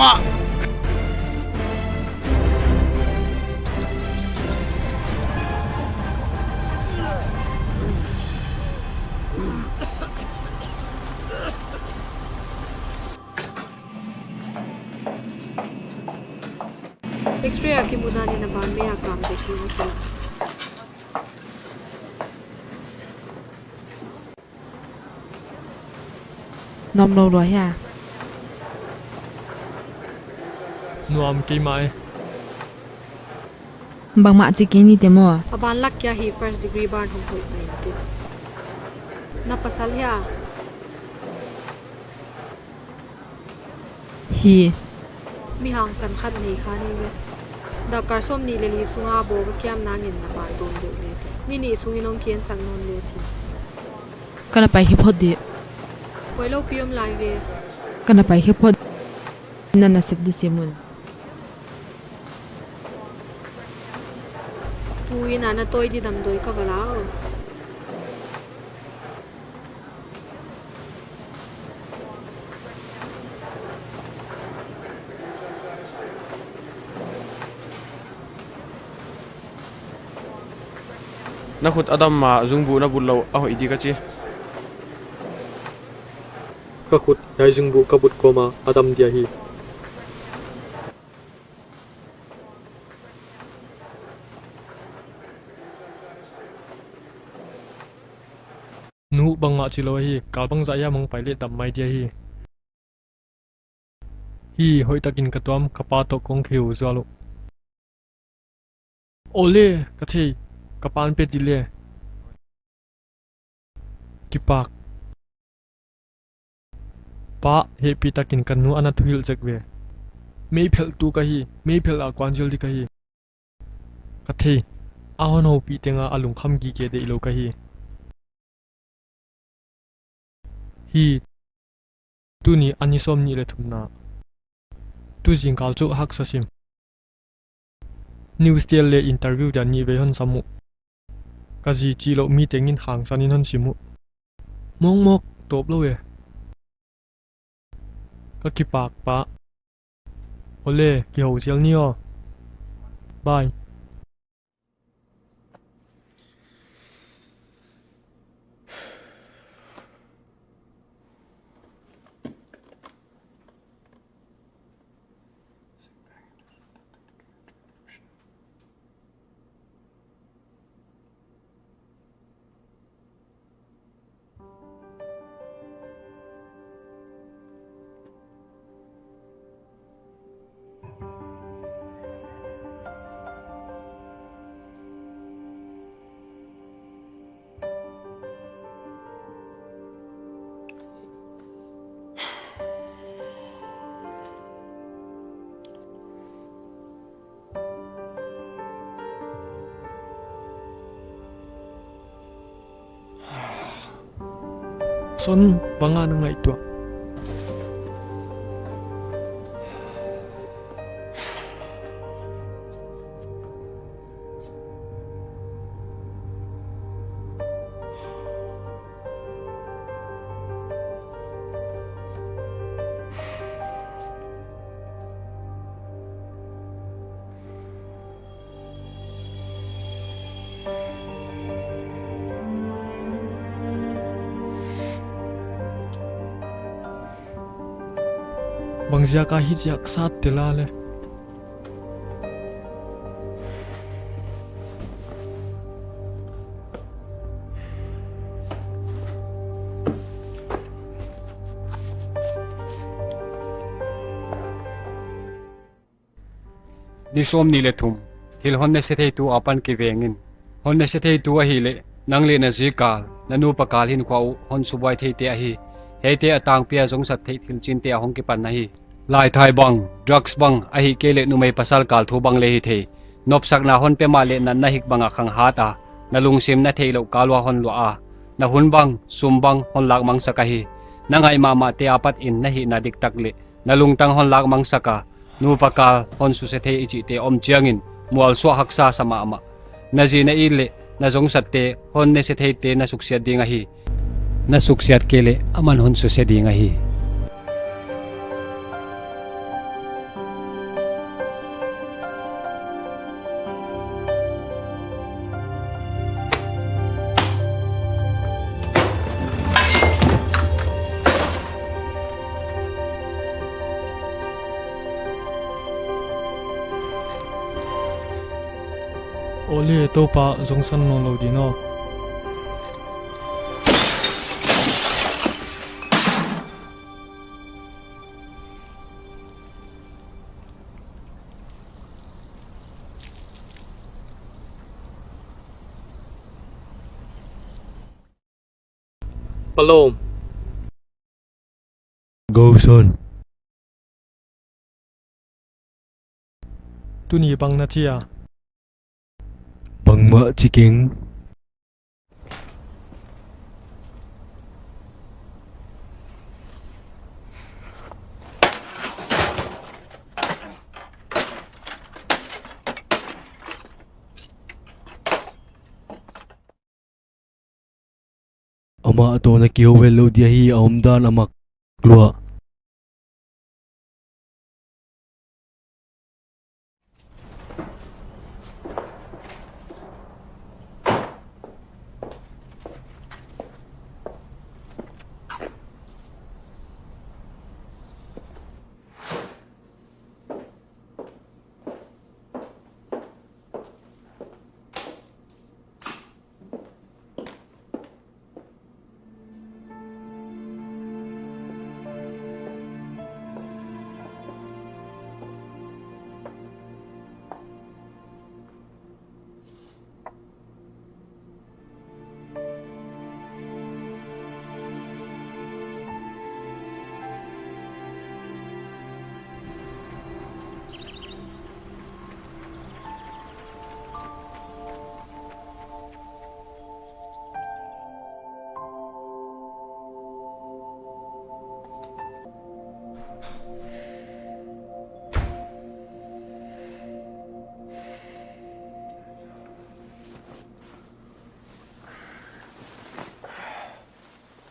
ma Victoria ki muda ni na ban me ya kam de ki na nom lo lo ya nuam ki mai bang ma chi ki ni te mo aban lak kya hi first degree ban hum hoi mai te na pasal ya hi mi hang sam khat ni kha ni le da kar som ni le li sunga bo ka kyam na ngin na ban don de le ni ni sungi nong kien sang non le chi kana pai hi phod di poilo piom lai ve kana pai hi phod na na sip di simun pui na na toy di dam doi ka wala na khut adam ma zungbu na bullo a hoi di ka chi ka khut dai jingbu ka but ko ma adam dia hi nu bang ma chilo hi kal bang za ya mong pai le dam mai dia hi hoi takin ka tuam ka pa to kong khiu zalo ole ka thei ka pan pe dile ki pak pa he pi takin kan nu ana thuil chek ve mei phel tu ka hi mei phel a kwanjil di ka hi ka thei a hon ho pi tenga alung kham gi ke de ilo ka hi tu ni ani som ni le thumna tu jing kal chu hak sasim news tel le interview da ni ve hon samu ka ji chi lo mi tengin hang sanin hon simu mong mok top lo we ka ki pak pa ole ki ho chel ni o bye son banga na ngai tu bangzia ka hi jak sat tela le ni som ni le thum thil hon ne se thei tu apan ki vengin hon ne se thei tu a hi le nang le na ji kal nanu pakal hin khau hon subai thei te a hi he te atang pia jong sat thei thil chin te hong ki pan na hi lai thai bang drugs bang a hi ke le nu mai pasal kal thu bang le hi thei nop sak na hon pe ma le nan na hik banga khang ha ta na lung sim na thei lo kalwa hon lo a na hun bang sum bang hon lak mang saka hi nangai mama te apat in na hi na dik tak le na lung tang hon lak mang saka nu pakal hon su se thei ichi te om chiangin mual so haksa sama ama na ji na ile na jong sat te hon ne se thei te na suksiat dinga hi na suksiat kele aman hon su se dinga hi le to pa zong san no lo di no Palom Go son. tu ni bang na chia Bằng mỡ chi kính. Ama to na kiyo well lo dia hi ahom dan amak lua.